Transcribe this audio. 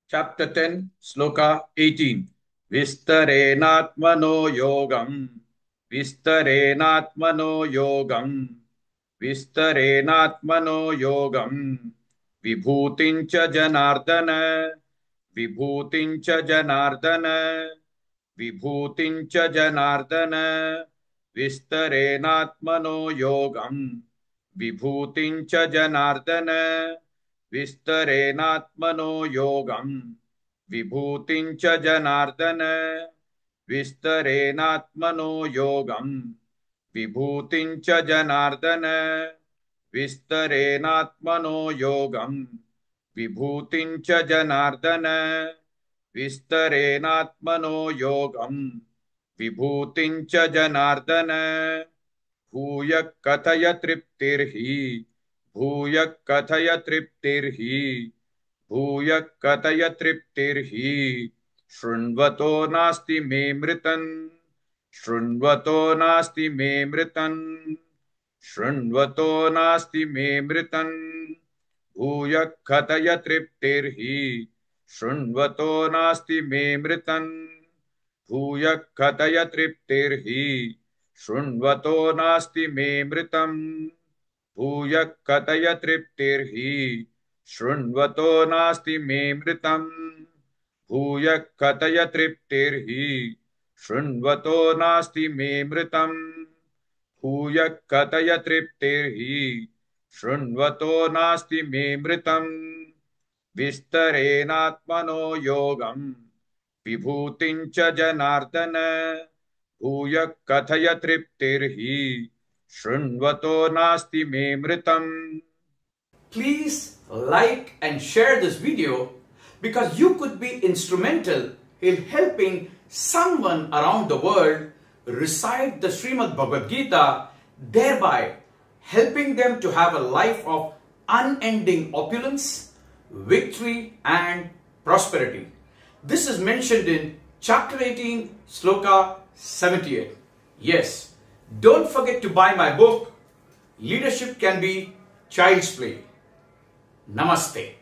Chapter 10, Sloka 18. Vistarenatmano yogam. Vistarenatmano yogam. Vistarenatmano yogam. Vibhutincha janardana. Vibhutincha janardana. Vibhutincha janardana. Vistarenatmano yogam. Vibhutincha janardana. विस्तरेणात्मनो योगम् विभूतिञ्च जनार्दन विस्तरेणात्मनो योगम् विभूतिञ्च जनार्दन विस्तरेणात्मनो योगम् विभूतिञ्च जनार्दन विस्तरेणात्मनो योगम् विभूतिञ्च जनार्दन भूय कथय तृप्तिर्हि भूय कथय तृप्तिर्हि भूय कथय तृप्तिर्हि शृण्वतो नास्ति मे मृतन् शृण्वतो नास्ति मे मृतन् शृण्वतो नास्ति मे मृतन् भूय कथय तृप्तिर्हि शृण्वतो नास्ति मे मृतन् भूय कथय तृप्तिर्हि शृण्वतो नास्ति मे मृतम् भूय कथय तृप्तिर्हि शृण्वतो नास्ति मे मृतम् भूय कथय तृप्तिर्हि शृण्वतो नास्ति मे मृतम् भूय कथय तृप्तिर्हि शृण्वतो नास्ति मे मृतम् विस्तरेणात्मनो योगम् विभूतिञ्च जनार्दन भूय कथय तृप्तिर्हि शृण्वतो नास्ति मे मृतम्. Please like and share this video because you could be instrumental in helping someone around the world recite the Srimad Bhagavad Gita, thereby helping them to have a life of unending opulence, victory and prosperity. This is mentioned in chapter 18, Sloka 78. Yes, don't forget to buy my book, Leadership Can Be Child's Play. Namaste.